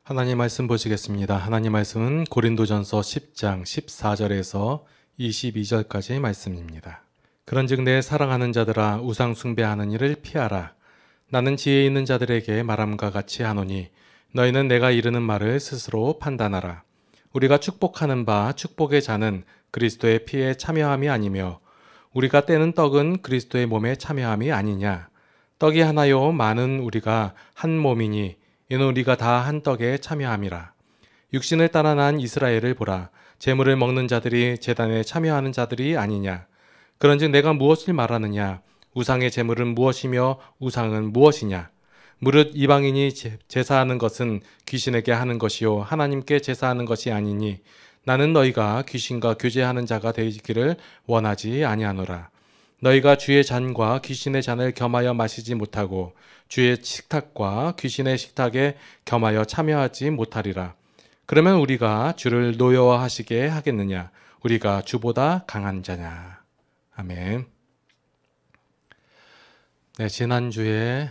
하나님 말씀 보시겠습니다. 하나님 말씀은 고린도전서 10장 14절에서 22절까지의 말씀입니다. 그런즉 내 사랑하는 자들아 우상 숭배하는 일을 피하라. 나는 지혜 있는 자들에게 말함과 같이 하노니 너희는 내가 이르는 말을 스스로 판단하라. 우리가 축복하는 바 축복의 자는 그리스도의 피에 참여함이 아니며 우리가 떼는 떡은 그리스도의 몸에 참여함이 아니냐. 떡이 하나요 많은 우리가 한 몸이니 이는 우리가 다 한 떡에 참여함이라. 육신을 따라 난 이스라엘을 보라. 제물을 먹는 자들이 제단에 참여하는 자들이 아니냐. 그런즉 내가 무엇을 말하느냐. 우상의 제물은 무엇이며 우상은 무엇이냐. 무릇 이방인이 제사하는 것은 귀신에게 하는 것이요 하나님께 제사하는 것이 아니니 나는 너희가 귀신과 교제하는 자가 되기를 원하지 아니하노라. 너희가 주의 잔과 귀신의 잔을 겸하여 마시지 못하고 주의 식탁과 귀신의 식탁에 겸하여 참여하지 못하리라. 그러면 우리가 주를 노여워하시게 하겠느냐? 우리가 주보다 강한 자냐? 아멘. 네, 지난주에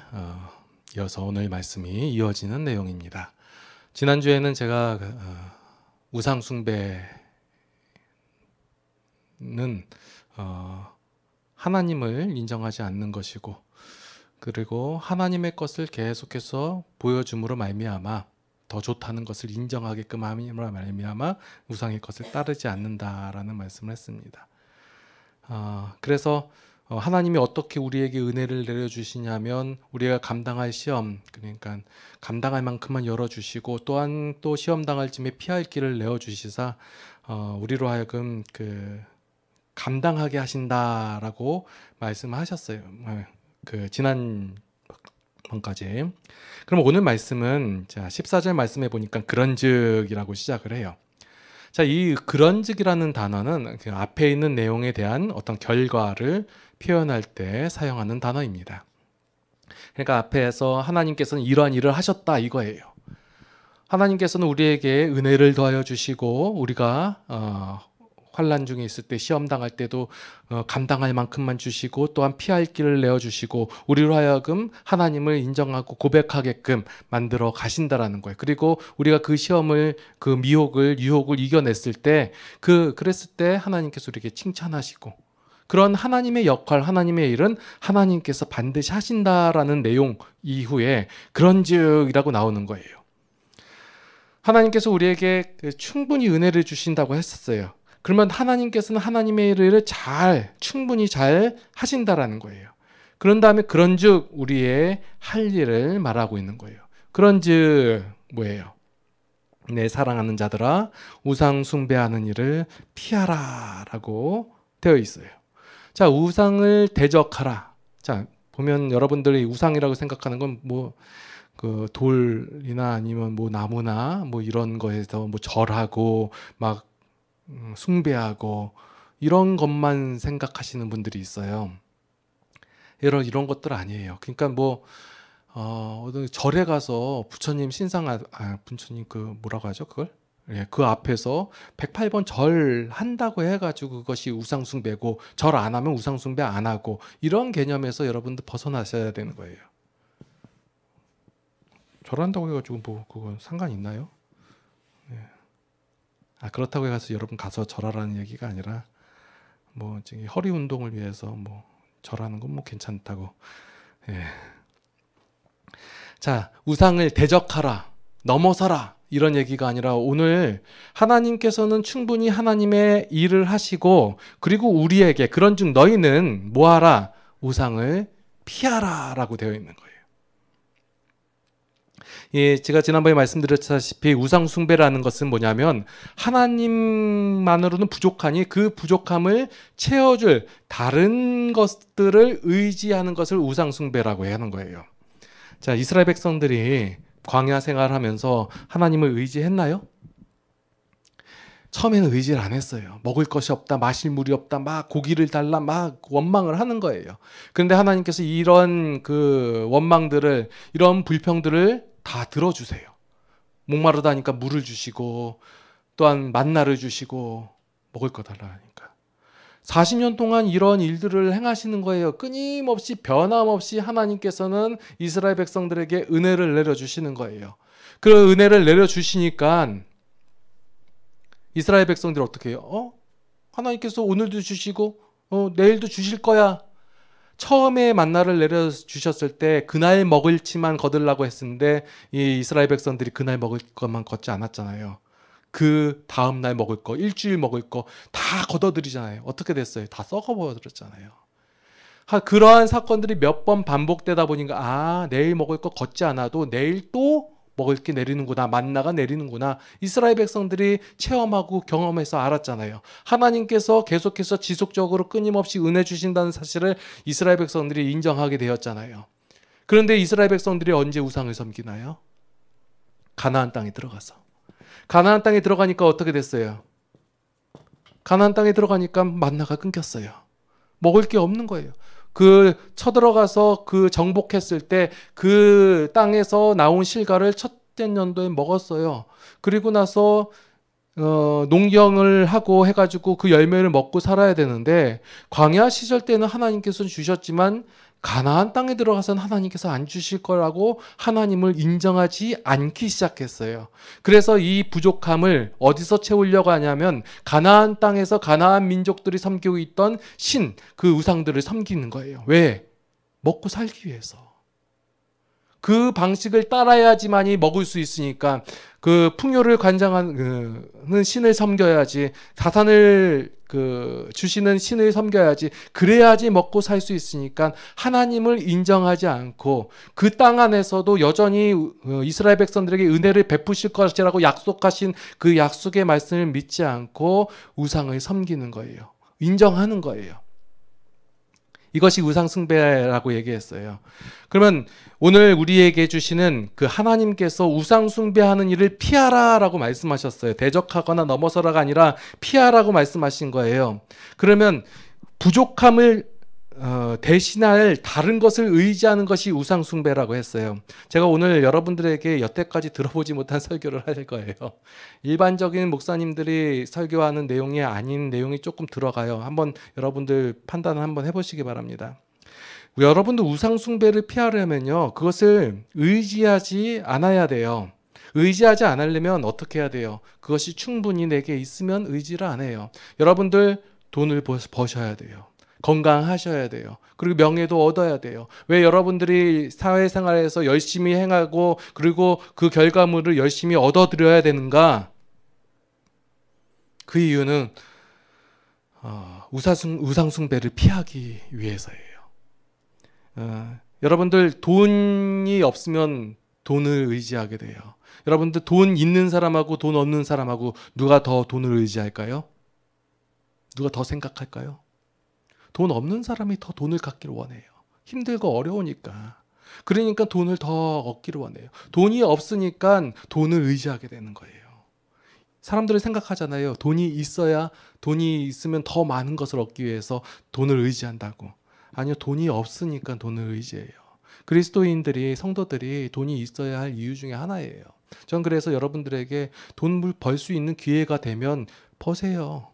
이어서 오늘 말씀이 이어지는 내용입니다. 지난주에는 제가 우상 숭배는 하나님을 인정하지 않는 것이고 그리고 하나님의 것을 계속해서 보여줌으로 말미암아 더 좋다는 것을 인정하게끔 함으로 말미암아 우상의 것을 따르지 않는다라는 말씀을 했습니다. 그래서 하나님이 어떻게 우리에게 은혜를 내려주시냐면 우리가 감당할 시험, 그러니까 감당할 만큼만 열어주시고 또한 또 시험 당할 쯤에 피할 길을 내어주시사 우리로 하여금 감당하게 하신다라고 말씀하셨어요. 지난 번까지. 그럼 오늘 말씀은 14절 말씀해 보니까 그런즉이라고 시작을 해요. 자, 이 그런즉이라는 단어는 그 앞에 있는 내용에 대한 어떤 결과를 표현할 때 사용하는 단어입니다. 그러니까 앞에서 하나님께서는 이러한 일을 하셨다 이거예요. 하나님께서는 우리에게 은혜를 더하여 주시고 우리가 환난 중에 있을 때 시험 당할 때도 감당할 만큼만 주시고 또한 피할 길을 내어 주시고 우리로 하여금 하나님을 인정하고 고백하게끔 만들어 가신다라는 거예요. 그리고 우리가 그 시험을 그 미혹을 유혹을 이겨냈을 때 그랬을 때 하나님께서 우리에게 칭찬하시고 그런 하나님의 역할, 하나님의 일은 하나님께서 반드시 하신다라는 내용 이후에 그런즉이라고 나오는 거예요. 하나님께서 우리에게 충분히 은혜를 주신다고 했었어요. 그러면 하나님께서는 하나님의 일을 충분히 잘 하신다라는 거예요. 그런 다음에 그런즉 우리의 할 일을 말하고 있는 거예요. 그런즉 뭐예요? 내 사랑하는 자들아 우상 숭배하는 일을 피하라 라고 되어 있어요. 자, 우상을 대적하라. 자, 보면 여러분들이 우상이라고 생각하는 건 그 돌이나 아니면 나무나 이런 거에서 절하고 막 숭배하고 이런 것만 생각하시는 분들이 있어요. 이런 것들 아니에요. 그러니까 절에 가서 부처님 부처님 뭐라고 하죠? 그걸? 예, 그 앞에서 108번 절 한다고 해가지고 그것이 우상숭배고 절 안 하면 우상숭배 안 하고 이런 개념에서 여러분들 벗어나셔야 되는 거예요. 절한다고 해가지고 그건 상관 있나요? 예. 그렇다고 해서 여러분 가서 절하라는 얘기가 아니라 허리 운동을 위해서 절하는 건 괜찮다고. 예. 자, 우상을 대적하라, 넘어서라 이런 얘기가 아니라 오늘 하나님께서는 충분히 하나님의 일을 하시고 그리고 우리에게 그런즉 너희는 뭐하라? 우상을 피하라라고 되어 있는 거예요. 예, 제가 지난번에 말씀드렸다시피 우상 숭배라는 것은 뭐냐면 하나님만으로는 부족하니 그 부족함을 채워줄 다른 것들을 의지하는 것을 우상 숭배라고 하는 거예요. 자, 이스라엘 백성들이 광야 생활하면서 하나님을 의지했나요? 처음에는 의지를 안 했어요. 먹을 것이 없다, 마실 물이 없다, 막 고기를 달라, 막 원망을 하는 거예요. 그런데 하나님께서 이런 원망들을, 이런 불평들을 다 들어주세요. 목마르다니까 물을 주시고 또한 만나를 주시고 먹을 거 달라 하니까 40년 동안 이런 일들을 행하시는 거예요. 끊임없이 변함없이 하나님께서는 이스라엘 백성들에게 은혜를 내려주시는 거예요. 그 은혜를 내려주시니까 이스라엘 백성들이 어떻게 해요? 하나님께서 오늘도 주시고 내일도 주실 거야. 처음에 만나를 내려주셨을 때 그날 먹을지만 거들라고 했었는데 이 이스라엘 백성들이 그날 먹을 것만 걷지 않았잖아요. 그 다음날 먹을 거, 일주일 먹을 거 다 걷어들이잖아요. 어떻게 됐어요? 다 썩어버렸잖아요. 그러한 사건들이 몇 번 반복되다 보니까 내일 먹을 거 걷지 않아도 내일 또 먹을 게 내리는구나. 만나가 내리는구나. 이스라엘 백성들이 체험하고 경험해서 알았잖아요. 하나님께서 계속해서 지속적으로 끊임없이 은혜 주신다는 사실을 이스라엘 백성들이 인정하게 되었잖아요. 그런데 이스라엘 백성들이 언제 우상을 섬기나요? 가나안 땅에 들어가서. 가나안 땅에 들어가니까 어떻게 됐어요? 가나안 땅에 들어가니까 만나가 끊겼어요. 먹을 게 없는 거예요. 쳐들어가서 정복했을 때 그 땅에서 나온 실과를 첫째 년도에 먹었어요. 그리고 나서 농경을 하고 해가지고 그 열매를 먹고 살아야 되는데 광야 시절 때는 하나님께서 주셨지만 가나안 땅에 들어가서는 하나님께서 안 주실 거라고 하나님을 인정하지 않기 시작했어요. 그래서 이 부족함을 어디서 채우려고 하냐면 가나안 땅에서 가나안 민족들이 섬기고 있던 그 우상들을 섬기는 거예요. 왜? 먹고 살기 위해서. 그 방식을 따라야지만이 먹을 수 있으니까 그 풍요를 관장하는 신을 섬겨야지, 자산을 주시는 신을 섬겨야지, 그래야지 먹고 살 수 있으니까 하나님을 인정하지 않고 그 땅 안에서도 여전히 이스라엘 백성들에게 은혜를 베푸실 것이라고 약속하신 그 약속의 말씀을 믿지 않고 우상을 섬기는 거예요. 인정하는 거예요. 이것이 우상 숭배라고 얘기했어요. 그러면 오늘 우리에게 주시는 그 하나님께서 우상 숭배하는 일을 피하라라고 말씀하셨어요. 대적하거나 넘어서라가 아니라 피하라고 말씀하신 거예요. 그러면 부족함을 대신할 다른 것을 의지하는 것이 우상 숭배라고 했어요. 제가 오늘 여러분들에게 여태까지 들어보지 못한 설교를 할 거예요. 일반적인 목사님들이 설교하는 내용이 아닌 내용이 조금 들어가요. 한번 여러분들 판단을 한번 해보시기 바랍니다. 여러분들 우상 숭배를 피하려면요, 그것을 의지하지 않아야 돼요. 의지하지 않으려면 어떻게 해야 돼요? 그것이 충분히 내게 있으면 의지를 안 해요. 여러분들 돈을 버셔야 돼요. 건강하셔야 돼요. 그리고 명예도 얻어야 돼요. 왜 여러분들이 사회생활에서 열심히 행하고 그리고 그 결과물을 열심히 얻어들여야 되는가? 그 이유는 우상 숭배를 피하기 위해서예요. 여러분들 돈이 없으면 돈을 의지하게 돼요. 여러분들 돈 있는 사람하고 돈 없는 사람하고 누가 더 돈을 의지할까요? 누가 더 생각할까요? 돈 없는 사람이 더 돈을 갖기를 원해요. 힘들고 어려우니까. 그러니까 돈을 더 얻기를 원해요. 돈이 없으니까 돈을 의지하게 되는 거예요. 사람들은 생각하잖아요. 돈이 있으면 더 많은 것을 얻기 위해서 돈을 의지한다고. 아니요, 돈이 없으니까 돈을 의지해요. 그리스도인들이, 성도들이 돈이 있어야 할 이유 중에 하나예요. 전 그래서 여러분들에게 돈을 벌 수 있는 기회가 되면 버세요.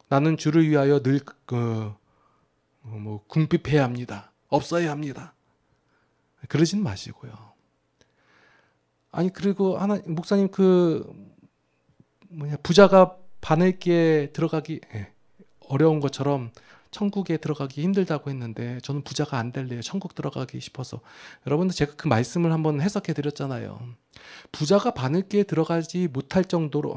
나는 주를 위하여 늘 궁핍해야 합니다. 없어야 합니다. 그러진 마시고요. 아니, 그리고 목사님 부자가 바늘기에 들어가기 어려운 것처럼 천국에 들어가기 힘들다고 했는데 저는 부자가 안 될래요. 천국 들어가기 싶어서. 여러분들, 제가 그 말씀을 한번 해석해 드렸잖아요. 부자가 바늘기에 들어가지 못할 정도로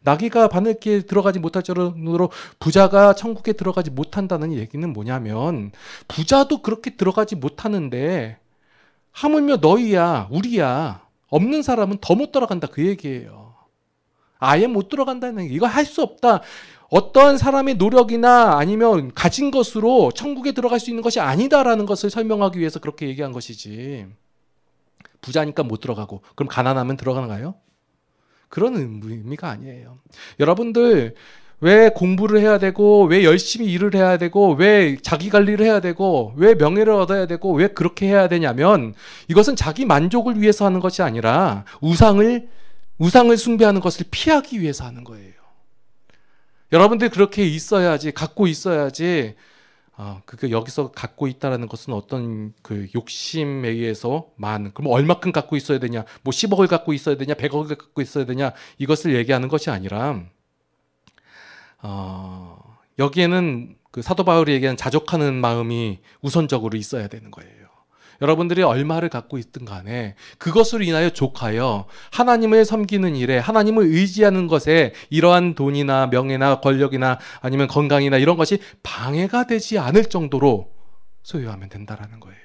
나귀가 바늘기에 들어가지 못할 정도로 부자가 천국에 들어가지 못한다는 얘기는 뭐냐면, 부자도 그렇게 들어가지 못하는데 하물며 너희야, 우리야, 없는 사람은 더 못 들어간다, 그 얘기예요. 아예 못 들어간다는 얘기. 이거 할 수 없다. 어떠한 사람의 노력이나 아니면 가진 것으로 천국에 들어갈 수 있는 것이 아니다라는 것을 설명하기 위해서 그렇게 얘기한 것이지. 부자니까 못 들어가고 그럼 가난하면 들어가는가요? 그런 의미가 아니에요. 여러분들, 왜 공부를 해야 되고, 왜 열심히 일을 해야 되고, 왜 자기 관리를 해야 되고, 왜 명예를 얻어야 되고, 왜 그렇게 해야 되냐면, 이것은 자기 만족을 위해서 하는 것이 아니라 우상을 숭배하는 것을 피하기 위해서 하는 거예요. 여러분들 그렇게 있어야지, 갖고 있어야지 그게 여기서 갖고 있다라는 것은 어떤 그 욕심에 의해서 그럼 얼마큼 갖고 있어야 되냐, 뭐 10억을 갖고 있어야 되냐, 100억을 갖고 있어야 되냐, 이것을 얘기하는 것이 아니라, 여기에는 그 사도 바울이 얘기하는 자족하는 마음이 우선적으로 있어야 되는 거예요. 여러분들이 얼마를 갖고 있든 간에 그것으로 인하여 족하여 하나님을 섬기는 일에, 하나님을 의지하는 것에 이러한 돈이나 명예나 권력이나 아니면 건강이나 이런 것이 방해가 되지 않을 정도로 소유하면 된다라는 거예요.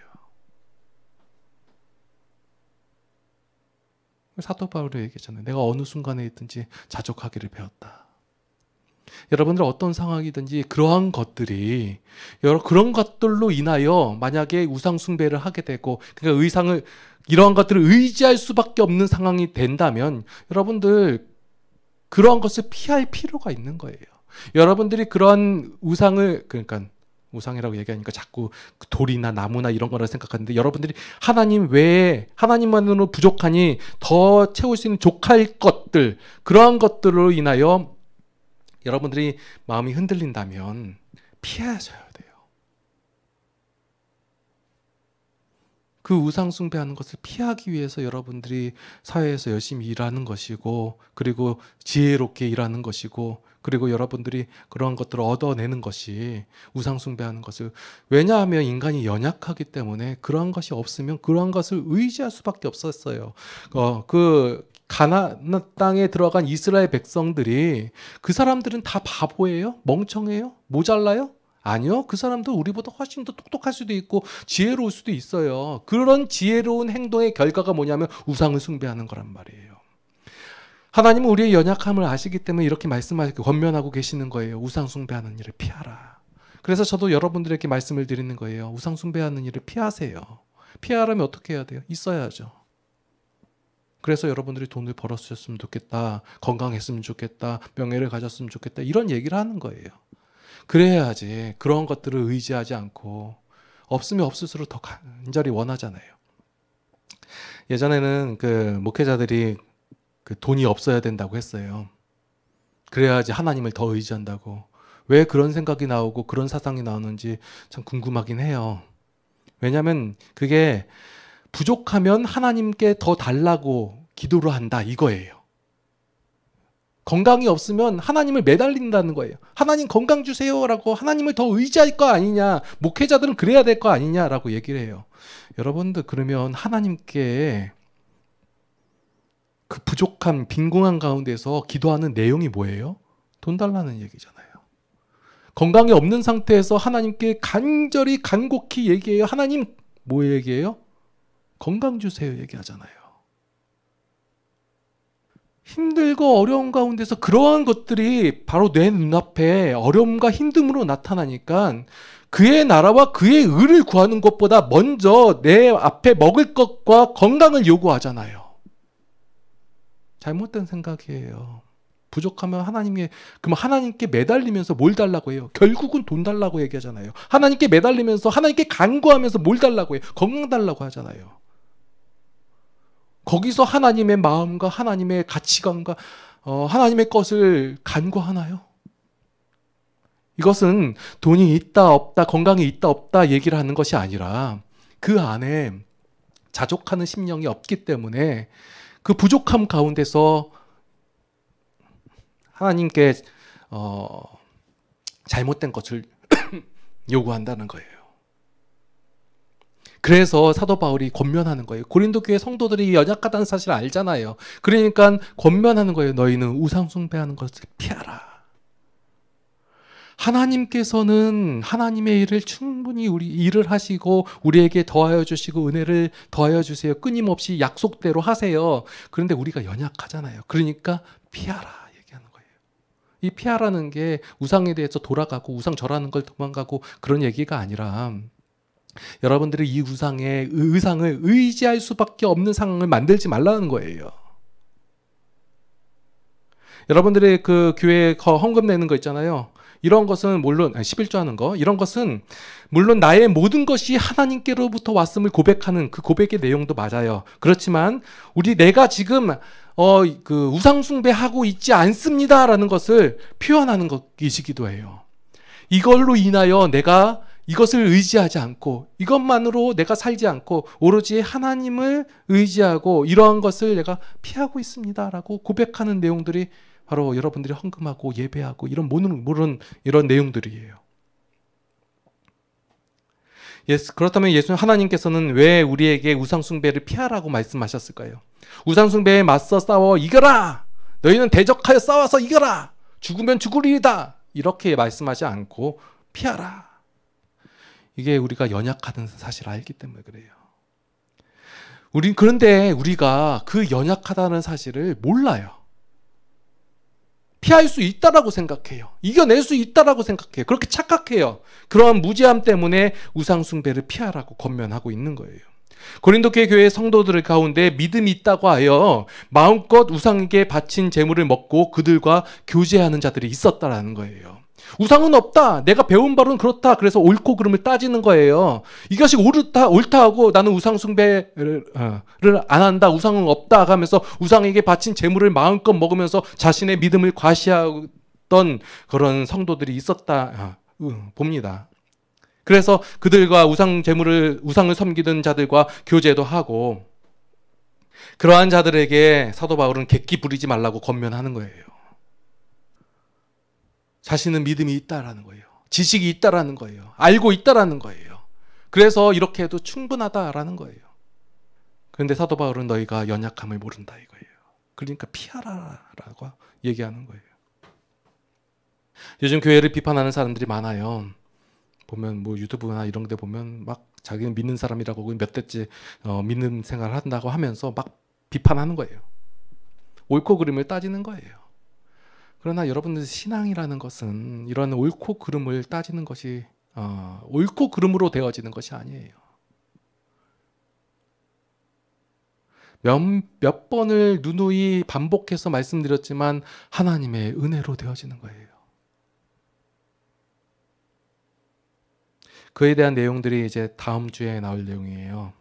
사도 바울이 얘기했잖아요. 내가 어느 순간에 있든지 자족하기를 배웠다. 여러분들 어떤 상황이든지 그러한 것들이, 그런 것들로 인하여 만약에 우상 숭배를 하게 되고, 그러니까 이러한 것들을 의지할 수밖에 없는 상황이 된다면 여러분들 그러한 것을 피할 필요가 있는 거예요. 여러분들이 그러한 그러니까 우상이라고 얘기하니까 자꾸 돌이나 나무나 이런 거라 생각하는데, 여러분들이 하나님 외에, 하나님만으로 부족하니 더 채울 수 있는 족할 것들, 그러한 것들로 인하여 여러분들이 마음이 흔들린다면 피하셔야 돼요. 그 우상 숭배하는 것을 피하기 위해서 여러분들이 사회에서 열심히 일하는 것이고, 그리고 지혜롭게 일하는 것이고, 그리고 여러분들이 그런 것들을 얻어내는 것이 우상 숭배하는 것을, 왜냐하면 인간이 연약하기 때문에 그러한 것이 없으면 그러한 것을 의지할 수밖에 없었어요. 가나안 땅에 들어간 이스라엘 백성들이, 그 사람들은 다 바보예요? 멍청해요? 모자라요? 아니요. 그 사람도 우리보다 훨씬 더 똑똑할 수도 있고 지혜로울 수도 있어요. 그런 지혜로운 행동의 결과가 뭐냐면 우상을 숭배하는 거란 말이에요. 하나님은 우리의 연약함을 아시기 때문에 이렇게 말씀하시고 권면하고 계시는 거예요. 우상 숭배하는 일을 피하라. 그래서 저도 여러분들에게 말씀을 드리는 거예요. 우상 숭배하는 일을 피하세요. 피하려면 어떻게 해야 돼요? 있어야죠. 그래서 여러분들이 돈을 벌었으면 좋겠다, 건강했으면 좋겠다, 명예를 가졌으면 좋겠다, 이런 얘기를 하는 거예요. 그래야지 그런 것들을 의지하지 않고, 없으면 없을수록 더 간절히 원하잖아요. 예전에는 그 목회자들이 그 돈이 없어야 된다고 했어요. 그래야지 하나님을 더 의지한다고. 왜 그런 생각이 나오고 그런 사상이 나오는지 참 궁금하긴 해요. 왜냐하면 그게 부족하면 하나님께 더 달라고 기도를 한다, 이거예요. 건강이 없으면 하나님을 매달린다는 거예요. 하나님 건강 주세요라고 하나님을 더 의지할 거 아니냐, 목회자들은 그래야 될 거 아니냐라고 얘기를 해요. 여러분들, 그러면 하나님께 그 부족한 빈궁한 가운데서 기도하는 내용이 뭐예요? 돈 달라는 얘기잖아요. 건강이 없는 상태에서 하나님께 간절히 간곡히 얘기해요. 하나님 뭐 얘기해요? 건강 주세요 얘기하잖아요. 힘들고 어려운 가운데서 그러한 것들이 바로 내 눈앞에 어려움과 힘듦으로 나타나니까 그의 나라와 그의 의를 구하는 것보다 먼저 내 앞에 먹을 것과 건강을 요구하잖아요. 잘못된 생각이에요. 부족하면 그럼 하나님께 매달리면서 뭘 달라고 해요? 결국은 돈 달라고 얘기하잖아요. 하나님께 매달리면서 하나님께 간구하면서 뭘 달라고 해요? 건강 달라고 하잖아요. 거기서 하나님의 마음과 하나님의 가치관과 하나님의 것을 간구하나요? 이것은 돈이 있다 없다, 건강이 있다 없다 얘기를 하는 것이 아니라 그 안에 자족하는 심령이 없기 때문에 그 부족함 가운데서 하나님께 잘못된 것을 요구한다는 거예요. 그래서 사도 바울이 권면하는 거예요. 고린도 교회 성도들이 연약하다는 사실을 알잖아요. 그러니까 권면하는 거예요. 너희는 우상 숭배하는 것을 피하라. 하나님께서는 하나님의 일을 충분히 일을 하시고 우리에게 더하여 주시고 은혜를 더하여 주세요. 끊임없이 약속대로 하세요. 그런데 우리가 연약하잖아요. 그러니까 피하라 얘기하는 거예요. 이 피하라는 게 우상에 대해서 돌아가고 우상 절하는 걸 도망가고 그런 얘기가 아니라, 여러분들이 이 우상의 의상을 의지할 수밖에 없는 상황을 만들지 말라는 거예요. 여러분들의 그 교회에 헌금 내는 거 있잖아요. 이런 것은 물론 11조 하는 거, 이런 것은 물론 나의 모든 것이 하나님께로부터 왔음을 고백하는 그 고백의 내용도 맞아요. 그렇지만 내가 지금 그 우상 숭배하고 있지 않습니다라는 것을 표현하는 것이기도 해요. 이걸로 인하여 내가 이것을 의지하지 않고 이것만으로 내가 살지 않고 오로지 하나님을 의지하고 이러한 것을 내가 피하고 있습니다라고 고백하는 내용들이 바로 여러분들이 헌금하고 예배하고 이런 모든 이런 내용들이에요. 그렇다면 하나님께서는 왜 우리에게 우상숭배를 피하라고 말씀하셨을까요? 우상숭배에 맞서 싸워 이겨라! 너희는 대적하여 싸워서 이겨라! 죽으면 죽으리이다! 이렇게 말씀하지 않고 피하라. 이게 우리가 연약하다는 사실을 알기 때문에 그래요. 그런데 우리가 그 연약하다는 사실을 몰라요. 피할 수 있다라고 생각해요. 이겨낼 수 있다라고 생각해요. 그렇게 착각해요. 그러한 무지함 때문에 우상숭배를 피하라고 권면하고 있는 거예요. 고린도 교회 성도들 가운데 믿음이 있다고 하여 마음껏 우상에게 바친 재물을 먹고 그들과 교제하는 자들이 있었다라는 거예요. 우상은 없다. 내가 배운 바로는 그렇다. 그래서 옳고 그름을 따지는 거예요. 이것이 옳다 하고 나는 우상 숭배를 안 한다. 우상은 없다 하면서 우상에게 바친 재물을 마음껏 먹으면서 자신의 믿음을 과시하던 그런 성도들이 있었다 봅니다. 그래서 그들과 우상을 섬기던 자들과 교제도 하고 그러한 자들에게 사도 바울은 객기 부리지 말라고 권면하는 거예요. 자신은 믿음이 있다라는 거예요. 지식이 있다라는 거예요. 알고 있다라는 거예요. 그래서 이렇게 해도 충분하다라는 거예요. 그런데 사도 바울은 너희가 연약함을 모른다 이거예요. 그러니까 피하라라고 얘기하는 거예요. 요즘 교회를 비판하는 사람들이 많아요. 보면 뭐 유튜브나 이런 데 보면 막 자기는 믿는 사람이라고 몇 대째 믿는 생활을 한다고 하면서 막 비판하는 거예요. 옳고 그름을 따지는 거예요. 그러나 여러분들 신앙이라는 것은 이런 옳고 그름을 따지는 것이 옳고 그름으로 되어지는 것이 아니에요. 몇 번을 누누이 반복해서 말씀드렸지만 하나님의 은혜로 되어지는 거예요. 그에 대한 내용들이 이제 다음 주에 나올 내용이에요.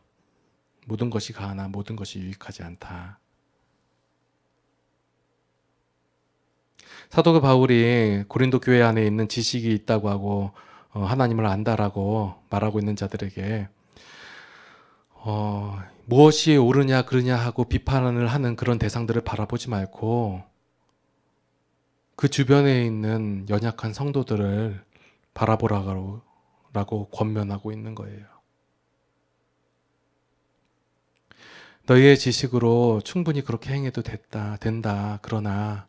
모든 것이 가하나 모든 것이 유익하지 않다. 사도 바울이 고린도 교회 안에 있는 지식이 있다고 하고 하나님을 안다라고 말하고 있는 자들에게 무엇이 옳으냐 그르냐 하고 비판을 하는 그런 대상들을 바라보지 말고 그 주변에 있는 연약한 성도들을 바라보라고 권면하고 있는 거예요. 너희의 지식으로 충분히 그렇게 행해도 된다. 그러나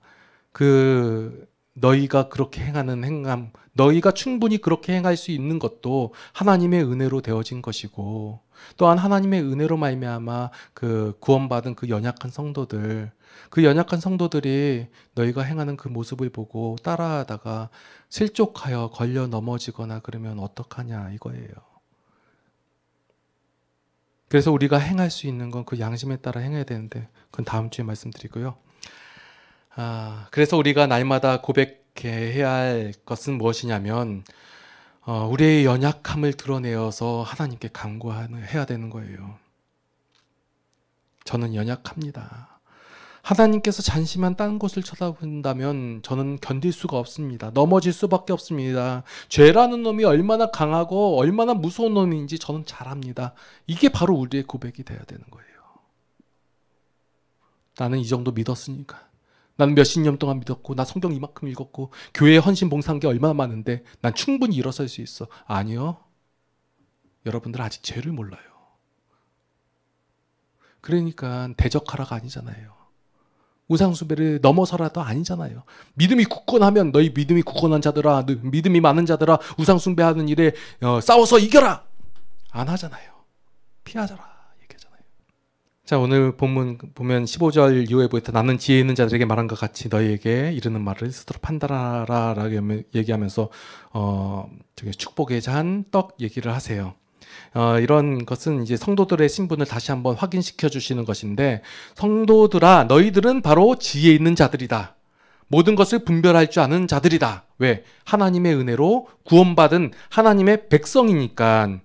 너희가 그렇게 행하는 행함, 너희가 충분히 그렇게 행할 수 있는 것도 하나님의 은혜로 되어진 것이고, 또한 하나님의 은혜로 말미암아 그 구원받은 그 연약한 성도들이 너희가 행하는 그 모습을 보고 따라하다가 실족하여 걸려 넘어지거나 그러면 어떡하냐 이거예요. 그래서 우리가 행할 수 있는 건 그 양심에 따라 행해야 되는데 그건 다음 주에 말씀드리고요. 그래서 우리가 날마다 고백해야 할 것은 무엇이냐면 우리의 연약함을 드러내어서 하나님께 간구해야 되는 거예요. 저는 연약합니다. 하나님께서 잠시만 딴 곳을 쳐다본다면 저는 견딜 수가 없습니다. 넘어질 수밖에 없습니다. 죄라는 놈이 얼마나 강하고 얼마나 무서운 놈인지 저는 잘 압니다. 이게 바로 우리의 고백이 돼야 되는 거예요. 나는 이 정도 믿었으니까. 나는 몇십 년 동안 믿었고 나 성경 이만큼 읽었고 교회에 헌신 봉사한 게 얼마나 많은데 난 충분히 일어설 수 있어. 아니요. 여러분들 아직 죄를 몰라요. 그러니까 대적하라가 아니잖아요. 우상숭배를 넘어서라도 아니잖아요. 믿음이 굳건하면 너희 믿음이 굳건한 자들아, 믿음이 많은 자들아, 우상숭배하는 일에 싸워서 이겨라. 안 하잖아요. 피하자라. 자, 오늘 본문 보면 15절 이후에부터 나는 지혜 있는 자들에게 말한 것 같이 너희에게 이르는 말을 스스로 판단하라 라고 얘기하면서 축복의 잔, 떡 얘기를 하세요. 이런 것은 이제 성도들의 신분을 다시 한번 확인시켜 주시는 것인데, 성도들아 너희들은 바로 지혜 있는 자들이다. 모든 것을 분별할 줄 아는 자들이다. 왜? 하나님의 은혜로 구원받은 하나님의 백성이니까.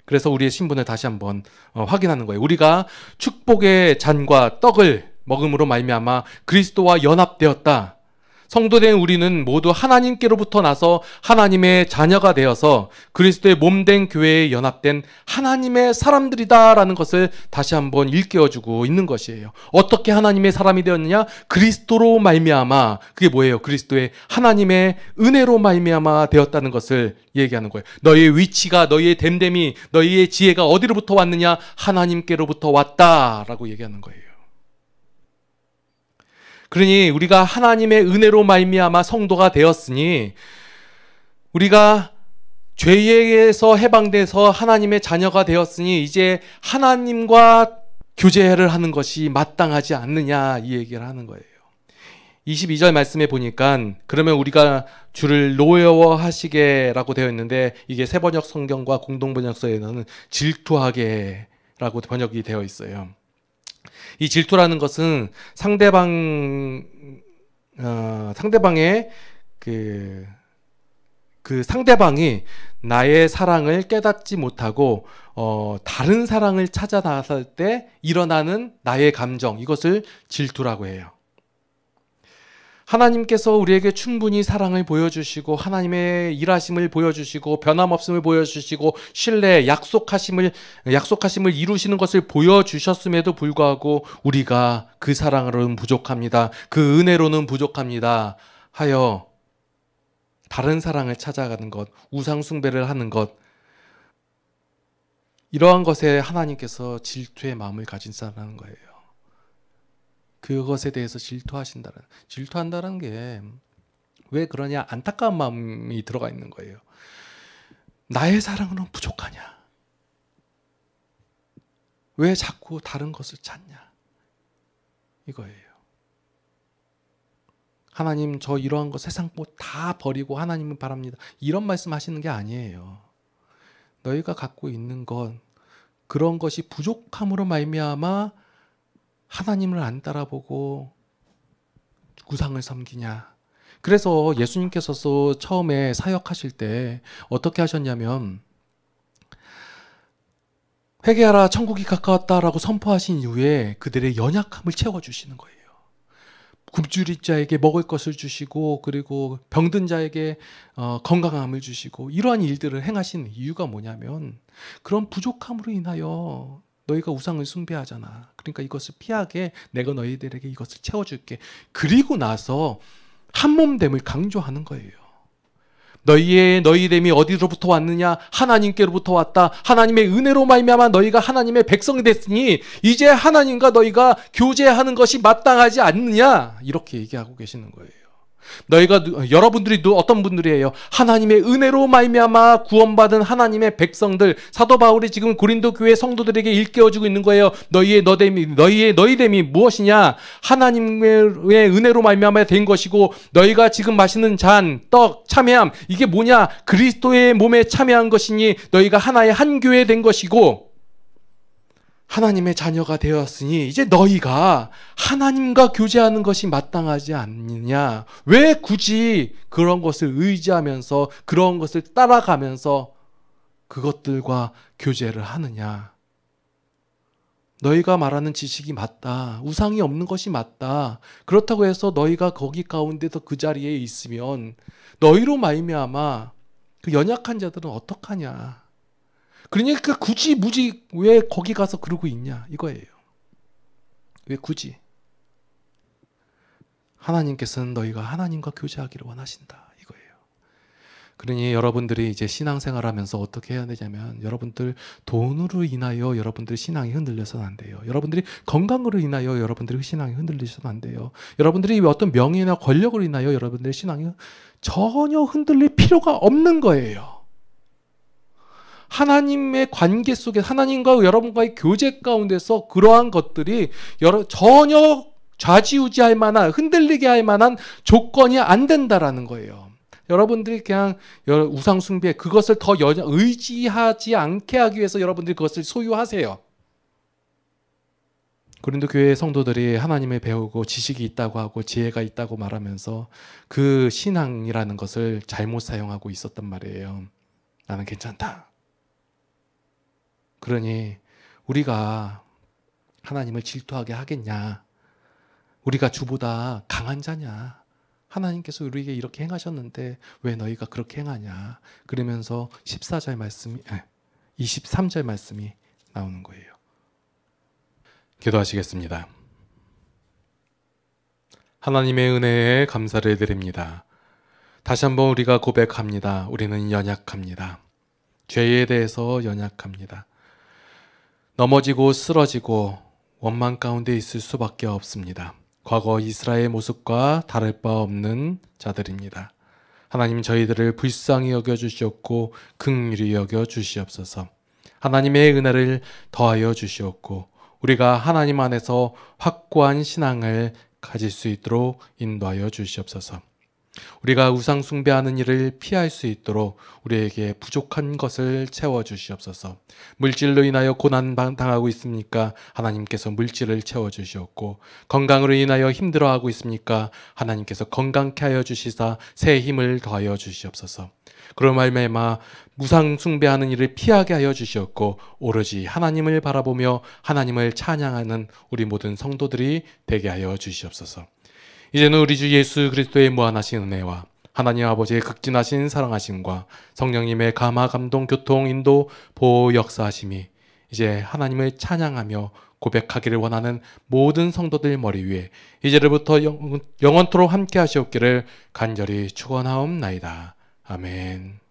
그래서 우리의 신분을 다시 한번 확인하는 거예요. 우리가 축복의 잔과 떡을 먹음으로 말미암아 그리스도와 연합되었다. 성도된 우리는 모두 하나님께로부터 나서 하나님의 자녀가 되어서 그리스도의 몸된 교회에 연합된 하나님의 사람들이다라는 것을 다시 한번 일깨워주고 있는 것이에요. 어떻게 하나님의 사람이 되었느냐? 그리스도로 말미암아. 그게 뭐예요? 그리스도의 하나님의 은혜로 말미암아 되었다는 것을 얘기하는 거예요. 너희의 위치가, 너희의 됨됨이, 너희의 지혜가 어디로부터 왔느냐? 하나님께로부터 왔다라고 얘기하는 거예요. 그러니 우리가 하나님의 은혜로 말미암아 성도가 되었으니 우리가 죄에서 해방돼서 하나님의 자녀가 되었으니 이제 하나님과 교제를 하는 것이 마땅하지 않느냐 이 얘기를 하는 거예요. 22절 말씀에 보니까 그러면 우리가 주를 노여워하시게라고 되어 있는데 이게 새번역 성경과 공동번역서에는 질투하게라고 번역이 되어 있어요. 이 질투라는 것은 상대방의 상대방이 나의 사랑을 깨닫지 못하고 다른 사랑을 찾아 나설 때 일어나는 나의 감정, 이것을 질투라고 해요. 하나님께서 우리에게 충분히 사랑을 보여주시고 하나님의 일하심을 보여주시고 변함없음을 보여주시고 신뢰, 약속하심을 이루시는 것을 보여주셨음에도 불구하고 우리가 그 사랑으로는 부족합니다. 그 은혜로는 부족합니다 하여 다른 사랑을 찾아가는 것, 우상 숭배를 하는 것, 이러한 것에 하나님께서 질투의 마음을 가진다는 거예요. 그것에 대해서 질투한다는 게 왜 그러냐? 안타까운 마음이 들어가 있는 거예요. 나의 사랑으로는 부족하냐? 왜 자꾸 다른 것을 찾냐? 이거예요. 하나님, 저 이러한 거 세상 뭐 다 버리고 하나님을 바랍니다. 이런 말씀 하시는 게 아니에요. 너희가 갖고 있는 것, 그런 것이 부족함으로 말미암아 하나님을 안 따라보고 우상을 섬기냐. 그래서 예수님께서도 처음에 사역하실 때 어떻게 하셨냐면 회개하라 천국이 가까웠다라고 선포하신 이후에 그들의 연약함을 채워주시는 거예요. 굶주린 자에게 먹을 것을 주시고 그리고 병든 자에게 건강함을 주시고 이러한 일들을 행하신 이유가 뭐냐면 그런 부족함으로 인하여 너희가 우상을 숭배하잖아. 그러니까 이것을 피하게 내가 너희들에게 이것을 채워줄게. 그리고 나서 한몸됨을 강조하는 거예요. 너희됨이 어디로부터 왔느냐? 하나님께로부터 왔다. 하나님의 은혜로 말미암아 너희가 하나님의 백성이 됐으니 이제 하나님과 너희가 교제하는 것이 마땅하지 않느냐? 이렇게 얘기하고 계시는 거예요. 여러분들이 어떤 분들이에요? 하나님의 은혜로 말미암아 구원받은 하나님의 백성들. 사도 바울이 지금 고린도 교회 성도들에게 일깨워주고 있는 거예요. 너희의 너희됨이 무엇이냐? 하나님의 은혜로 말미암아 된 것이고 너희가 지금 마시는 잔, 떡, 참회함, 이게 뭐냐? 그리스도의 몸에 참여한 것이니 너희가 하나의 한 교회 된 것이고 하나님의 자녀가 되었으니 이제 너희가 하나님과 교제하는 것이 마땅하지 않느냐? 왜 굳이 그런 것을 의지하면서 그런 것을 따라가면서 그것들과 교제를 하느냐? 너희가 말하는 지식이 맞다. 우상이 없는 것이 맞다. 그렇다고 해서 너희가 거기 가운데서 그 자리에 있으면 너희로 말미암아 그 연약한 자들은 어떡하냐? 그러니까 굳이 왜 거기 가서 그러고 있냐 이거예요. 왜 굳이? 하나님께서는 너희가 하나님과 교제하기를 원하신다 이거예요. 그러니 여러분들이 이제 신앙생활하면서 어떻게 해야 되냐면 여러분들 돈으로 인하여 여러분들 신앙이 흔들려서는 안 돼요. 여러분들이 건강으로 인하여 여러분들의 신앙이 흔들리셔서는 안 돼요. 여러분들이 어떤 명예나 권력으로 인하여 여러분들의 신앙이 전혀 흔들릴 필요가 없는 거예요. 하나님의 관계 속에 하나님과 여러분과의 교제 가운데서 그러한 것들이 전혀 좌지우지할 만한 흔들리게 할 만한 조건이 안 된다라는 거예요. 여러분들이 그냥 우상 숭배 그것을 더 의지하지 않게 하기 위해서 여러분들이 그것을 소유하세요. 고린도 교회 성도들이 하나님을 배우고 지식이 있다고 하고 지혜가 있다고 말하면서 그 신앙이라는 것을 잘못 사용하고 있었단 말이에요. 나는 괜찮다. 그러니 우리가 하나님을 질투하게 하겠냐? 우리가 주보다 강한 자냐? 하나님께서 우리에게 이렇게 행하셨는데 왜 너희가 그렇게 행하냐. 그러면서 14절 말씀이 23절 말씀이 나오는 거예요. 기도하시겠습니다. 하나님의 은혜에 감사를 드립니다. 다시 한번 우리가 고백합니다. 우리는 연약합니다. 죄에 대해서 연약합니다. 넘어지고 쓰러지고 원망 가운데 있을 수밖에 없습니다. 과거 이스라엘 모습과 다를 바 없는 자들입니다. 하나님, 저희들을 불쌍히 여겨주시옵고 긍휼히 여겨주시옵소서. 하나님의 은혜를 더하여 주시옵고 우리가 하나님 안에서 확고한 신앙을 가질 수 있도록 인도하여 주시옵소서. 우리가 우상 숭배하는 일을 피할 수 있도록 우리에게 부족한 것을 채워주시옵소서. 물질로 인하여 고난 당하고 있습니까? 하나님께서 물질을 채워주시옵고, 건강으로 인하여 힘들어하고 있습니까? 하나님께서 건강케 하여 주시사 새 힘을 더하여 주시옵소서. 그런 말미암아 우상 숭배하는 일을 피하게 하여 주시옵고 오로지 하나님을 바라보며 하나님을 찬양하는 우리 모든 성도들이 되게 하여 주시옵소서. 이제는 우리 주 예수 그리스도의 무한하신 은혜와 하나님 아버지의 극진하신 사랑하심과 성령님의 감화 감동 교통 인도 보호 역사하심이 이제 하나님을 찬양하며 고백하기를 원하는 모든 성도들 머리 위에 이제로부터 영원토록 함께 하시옵기를 간절히 축원하옵나이다. 아멘.